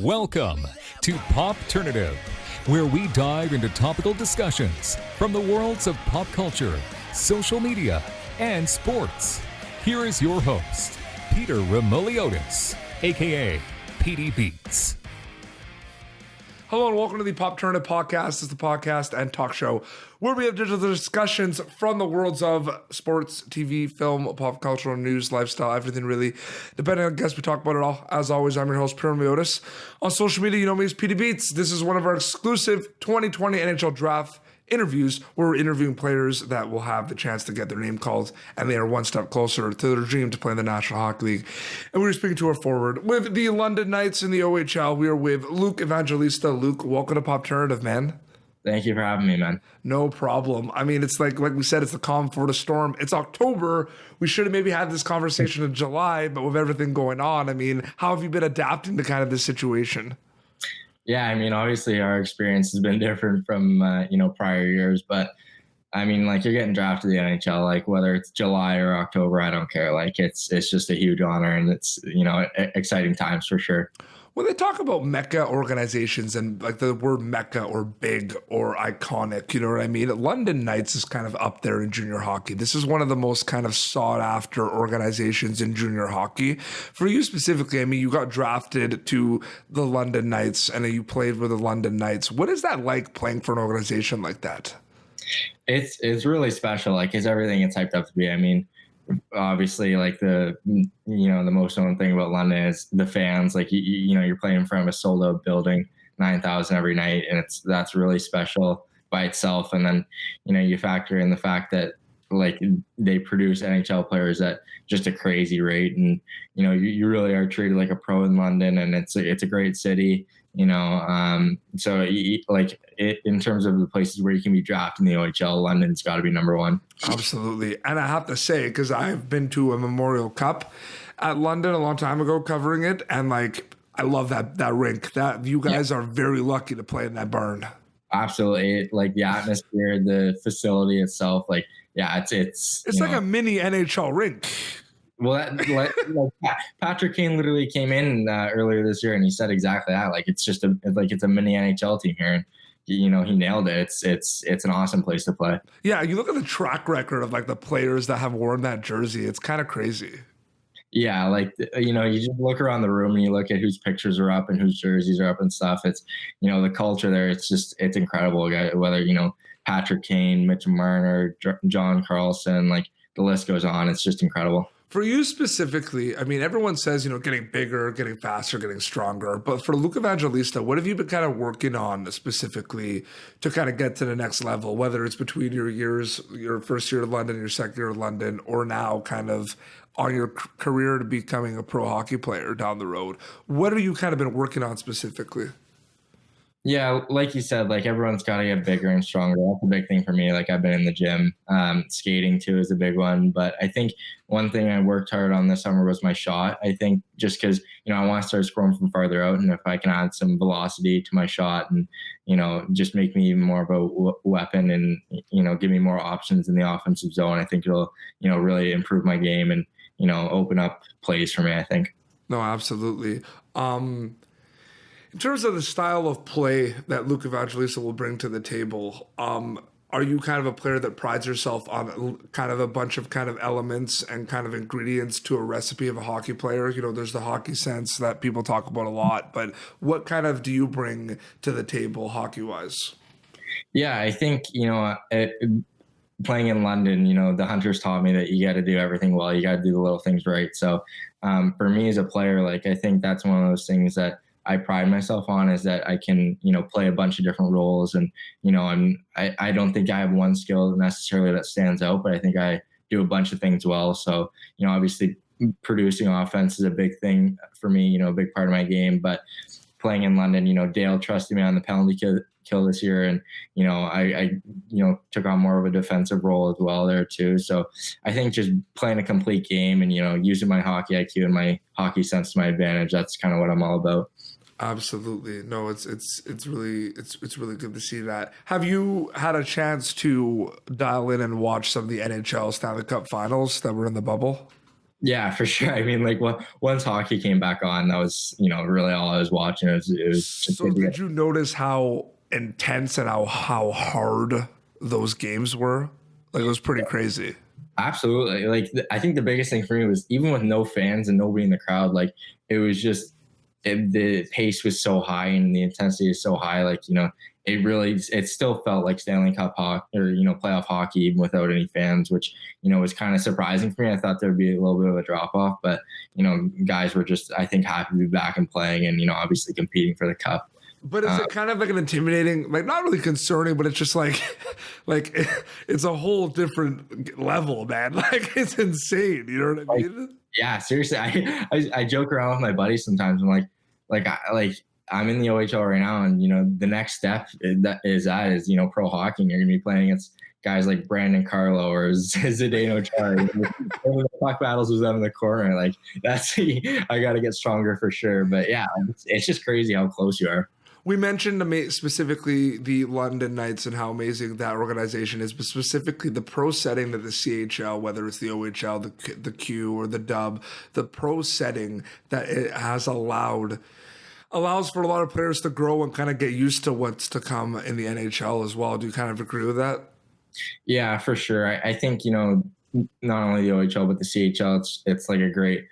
Welcome to Popternative, where we dive into topical discussions from the worlds of pop culture, social media, and sports. Here is your host, Peter Remoliotis, aka PD Beats. Hello and welcome to the Popternative podcast. It's the podcast and talk show where we have digital discussions from the worlds of sports, TV, film, pop culture, news, lifestyle, everything really. Depending on guests, we talk about it all. As always, I'm your host, Peter Remoliotis. On social media, you know me as PD Beats. This is one of our exclusive 2020 NHL draft interviews where we're interviewing players that will have the chance to get their name called, and they are one step closer to their dream to play in the National Hockey League. And we're speaking to our forward with the London Knights in the OHL. We are with Luke Evangelista. Luke, welcome to Popternative, man. Thank you for having me, man. No problem. I mean, it's like we said, it's the calm before the storm. It's October. We should have maybe had this conversation in July, but with everything going on, I mean, how have you been adapting to kind of this situation? Yeah, I mean, obviously our experience has been different from, prior years, but I mean, like, you're getting drafted to the NHL, like, whether it's July or October, I don't care. Like, it's just a huge honor, and it's, exciting times for sure. When they talk about mecca organizations and like the word mecca or big or iconic, you know what I mean? London Knights is kind of up there in junior hockey. This is one of the most kind of sought after organizations in junior hockey. For you specifically, I mean, you got drafted to the London Knights and then you played with the London Knights. What is that like playing for an organization like that? It's really special. Like, it's everything it's hyped up to be. I mean, obviously, like, the most known thing about London is the fans. Like, you're playing in front of a sold out building, 9,000 every night, and that's really special by itself. And then you factor in the fact that, like, they produce NHL players at just a crazy rate, and you really are treated like a pro in London, and it's a great city. So in terms of the places where you can be drafted in the OHL, London's got to be number one. Absolutely. And I have to say, because I've been to a Memorial Cup at London a long time ago covering it, and like, I love that rink. That you guys are very lucky to play in that barn. Absolutely. Like, the atmosphere, the facility itself, like, yeah, it's like a mini NHL rink. Well, Patrick Kane literally came in earlier this year, and he said exactly that. Like, it's a mini NHL team here, and he nailed it. It's an awesome place to play. Yeah, you look at the track record of like the players that have worn that jersey. It's kind of crazy. Yeah, like, you just look around the room and you look at whose pictures are up and whose jerseys are up and stuff. It's the culture there. It's incredible. Whether Patrick Kane, Mitch Marner, John Carlson, like, the list goes on. It's just incredible. For you specifically, I mean, everyone says, getting bigger, getting faster, getting stronger. But for Luke Evangelista, what have you been kind of working on specifically to kind of get to the next level, whether it's between your first year at London, your second year at London, or now kind of on your career to becoming a pro hockey player down the road? What have you kind of been working on specifically? Yeah, like you said, like, everyone's got to get bigger and stronger. That's a big thing for me. Like, I've been in the gym. Skating too is a big one. But I think one thing I worked hard on this summer was my shot. I think just because, I want to start scoring from farther out. And if I can add some velocity to my shot and, just make me even more of a weapon and, give me more options in the offensive zone, I think it'll, really improve my game and, open up plays for me, I think. No, absolutely. In terms of the style of play that Luke Evangelista will bring to the table, are you kind of a player that prides yourself on kind of a bunch of kind of elements and kind of ingredients to a recipe of a hockey player? There's the hockey sense that people talk about a lot, but what kind of do you bring to the table hockey-wise? Yeah, I think, playing in London, the Hunters taught me that you got to do everything well. You got to do the little things right. So for me as a player, like, I think that's one of those things that I pride myself on, is that I can, play a bunch of different roles. And, I don't think I have one skill necessarily that stands out, but I think I do a bunch of things well. So, obviously producing offense is a big thing for me, a big part of my game. But playing in London, Dale trusted me on the penalty kill this year. And, I took on more of a defensive role as well there too. So I think just playing a complete game and, using my hockey IQ and my hockey sense to my advantage, that's kind of what I'm all about. Absolutely. No, it's really good to see that. Have you had a chance to dial in and watch some of the NHL Stanley Cup finals that were in the bubble? Yeah, for sure. I mean, like once hockey came back on, that was, really all I was watching. It was just So did you notice how intense and how hard those games were? Like it was pretty crazy. absolutely. Like I think the biggest thing for me was even with no fans and nobody in the crowd, like it was just the pace was so high and the intensity is so high. Like, it still felt like Stanley Cup hockey or, playoff hockey, even without any fans, which, was kind of surprising for me. I thought there'd be a little bit of a drop off, but, guys were just, I think, happy to be back and playing and, obviously competing for the cup. But is it kind of like an intimidating, like not really concerning, but it's just like, like it's a whole different level, man. Like it's insane. You know what I mean? Yeah, seriously. I joke around with my buddies sometimes. I'm I'm in the OHL right now, and the next step is pro hockey. And you're gonna be playing against guys like Brandon Carlo or Zdeno Chara. The puck battles with them in the corner. Like I got to get stronger for sure. But yeah, it's just crazy how close you are. We mentioned specifically the London Knights and how amazing that organization is, but specifically the pro setting that the CHL, whether it's the OHL, the Q, or the Dub, the pro setting that it has allows for a lot of players to grow and kind of get used to what's to come in the NHL as well. Do you kind of agree with that? Yeah, for sure. I think, not only the OHL, but the CHL, it's like a great,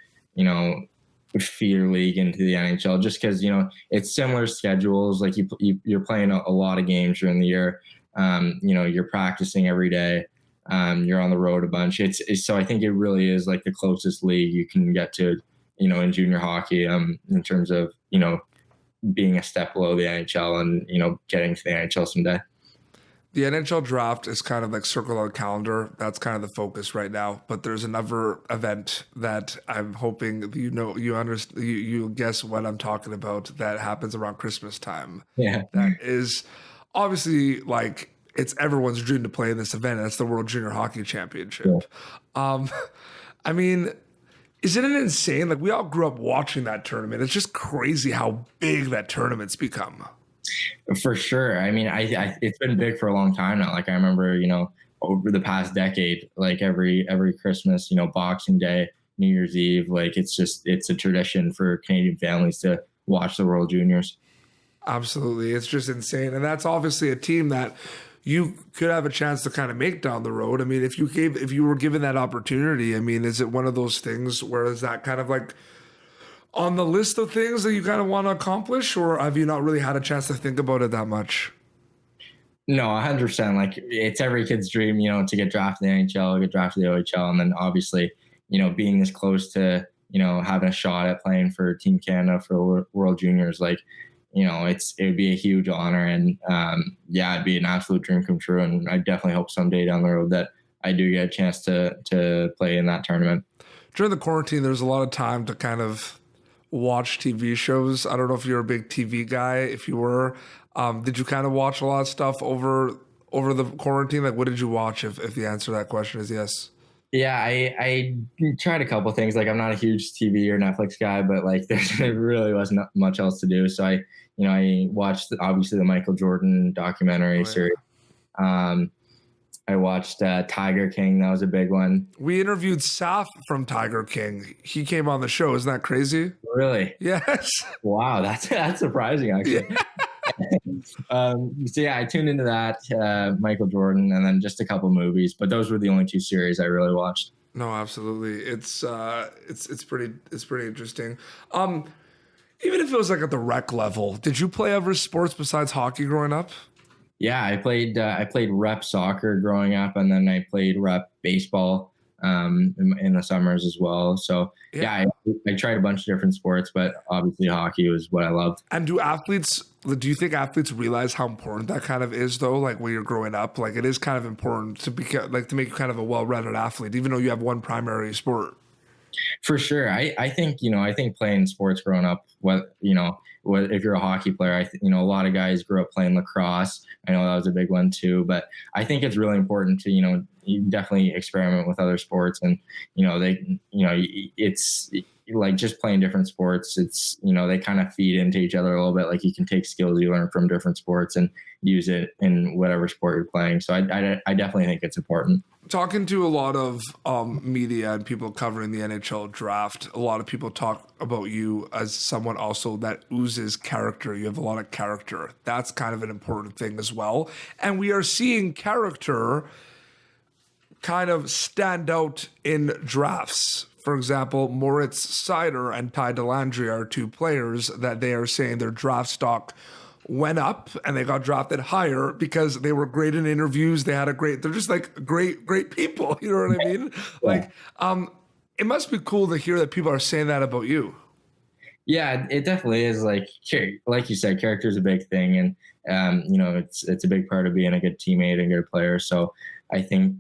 feeder league into the NHL just because, it's similar schedules. Like you're playing a lot of games during the year. You're practicing every day. You're on the road a bunch. So I think it really is like the closest league you can get to, in junior hockey, in terms of, being a step below the NHL and, getting to the NHL someday. The NHL draft is kind of like circled on the calendar. That's kind of the focus right now. But there's another event that I'm hoping you guess what I'm talking about that happens around Christmas time. Yeah. That is obviously like it's everyone's dream to play in this event. That's the World Junior Hockey Championship. Yeah. I mean, isn't it insane? Like we all grew up watching that tournament. It's just crazy how big that tournament's become. For sure. I mean, it's been big for a long time now. Like I remember, over the past decade, like every Christmas, Boxing Day, New Year's Eve, like it's a tradition for Canadian families to watch the World Juniors. Absolutely. It's just insane. And that's obviously a team that you could have a chance to kind of make down the road. I mean, if you were given that opportunity, I mean, is it one of those things where is that kind of like on the list of things that you kind of want to accomplish, or have you not really had a chance to think about it that much? No, 100%. Like it's every kid's dream, to get drafted in the NHL, get drafted in the OHL, and then obviously, being this close to, having a shot at playing for Team Canada for World Juniors, like, it would be a huge honor, and it'd be an absolute dream come true. And I definitely hope someday down the road that I do get a chance to play in that tournament. During the quarantine, there's a lot of time to kind of watch TV shows. I don't know if you're a big TV guy. If you were, did you kind of watch a lot of stuff over the quarantine? Like, what did you watch? If the answer to that question is yes. Yeah, I tried a couple of things. Like, I'm not a huge TV or Netflix guy, but like, there really wasn't much else to do. So I watched obviously the Michael Jordan documentary series. I watched Tiger King. That was a big one. We interviewed Saf from Tiger King. He came on the show. Isn't that crazy? Really? Yes. Wow, that's surprising, actually. Yeah. So yeah, I tuned into that, Michael Jordan, and then just a couple movies. But those were the only two series I really watched. No, absolutely. It's pretty interesting. Even if it was like at the rec level, did you play ever sports besides hockey growing up? Yeah, I played rep soccer growing up, and then I played rep baseball in the summers as well. So yeah, I tried a bunch of different sports, but obviously hockey was what I loved. And do you think athletes realize how important that kind of is though? Like when you're growing up, like it is kind of important to to make you kind of a well-rounded athlete, even though you have one primary sport. For sure. I think playing sports growing up, if you're a hockey player, a lot of guys grew up playing lacrosse. I know that was a big one too, but I think it's really important to, you definitely experiment with other sports, and it's like just playing different sports. It's they kind of feed into each other a little bit. Like you can take skills you learn from different sports and use it in whatever sport you're playing. So I definitely think it's important. Talking to a lot of media and people covering the NHL draft, a lot of people talk about you as someone also that oozes character. You have a lot of character. That's kind of an important thing as well. And we are seeing character kind of stand out in drafts. For example, Moritz Seider and Ty Dellandrea are two players that they are saying their draft stock went up and they got drafted higher because they were great in interviews. They're just like great people. You know what I mean? Yeah. Like, it must be cool to hear that people are saying that about you. Yeah, it definitely is. Like you said, character is a big thing. And, it's a big part of being a good teammate and good player. So I think,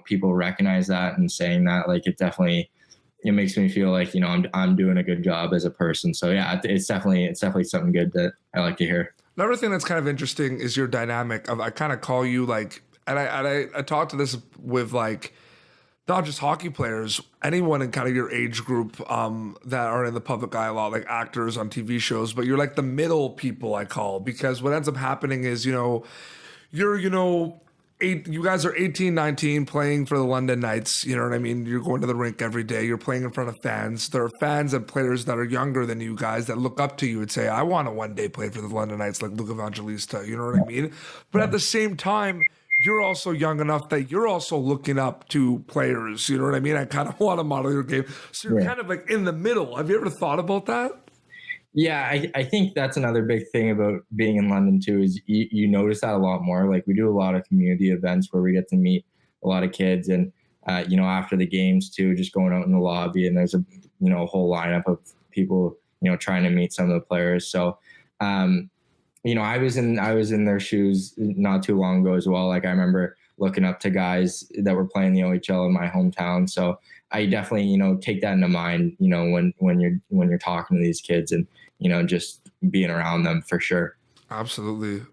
people recognize that and saying that, like, it makes me feel like, I'm doing a good job as a person. So yeah, it's definitely something good that I like to hear. Another thing that's kind of interesting is your dynamic of, I kind of call you like, and I talked to this with like, not just hockey players, anyone in kind of your age group that are in the public eye a lot, like actors on TV shows, but you're like the middle people I call, because what ends up happening is, you guys are 18, 19 playing for the London Knights. You know what I mean? You're going to the rink every day. You're playing in front of fans. There are fans and players that are younger than you guys that look up to you and say, I want to one day play for the London Knights like Luke Evangelista. You know what I mean? But at the same time, you're also young enough that you're also looking up to players. You know what I mean? I kind of want to model your game. So you're kind of like in the middle. Have you ever thought about that? Yeah, I think that's another big thing about being in London too, is you notice that a lot more. Like we do a lot of community events where we get to meet a lot of kids, and after the games too, just going out in the lobby, and there's a whole lineup of people trying to meet some of the players. So I was in their shoes not too long ago as well. Like I remember looking up to guys that were playing the OHL in my hometown. So I definitely take that into mind when you're talking to these kids and just being around them for sure. Absolutely.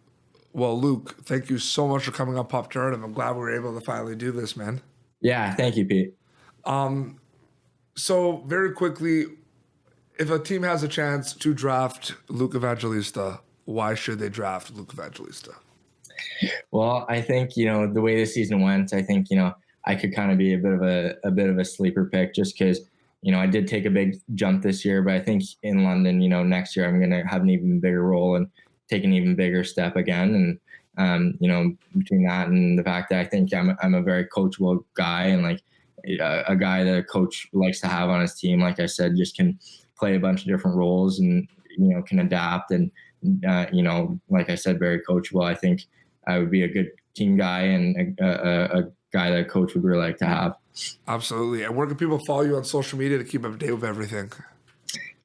Well, Luke, thank you so much for coming on Popternative. I'm glad we were able to finally do this, man. Yeah, thank you, Pete. So very quickly, if a team has a chance to draft Luke Evangelista, why should they draft Luke Evangelista? Well, I think the way this season went, I think I could kind of be a bit of a sleeper pick, just because I did take a big jump this year, but I think in London, next year I'm going to have an even bigger role and take an even bigger step again. And between that and the fact that I think I'm a very coachable guy, and like a guy that a coach likes to have on his team, like I said, just can play a bunch of different roles and can adapt, and like I said, very coachable. I think I would be a good team guy and a guy that a coach would really like to have. Absolutely. And where can people follow you on social media to keep up to date with everything?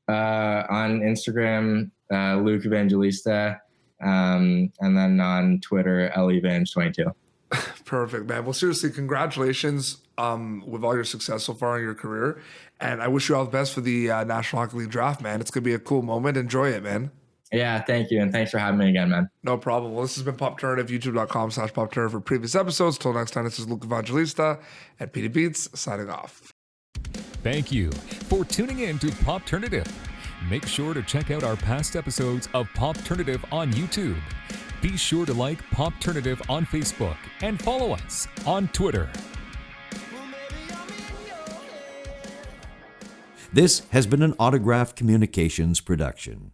On Instagram, Luke Evangelista, and then on Twitter, LEvange22. Perfect, man. Well, seriously, congratulations with all your success so far in your career. And I wish you all the best for the National Hockey League draft, man. It's going to be a cool moment. Enjoy it, man. Yeah, thank you. And thanks for having me again, man. No problem. Well, this has been Popternative, youtube.com/Popternative for previous episodes. Till next time, this is Luke Evangelista and Petey Beats signing off. Thank you for tuning in to Popternative. Make sure to check out our past episodes of Popternative on YouTube. Be sure to like Popternative on Facebook and follow us on Twitter. This has been an Autograph Communications production.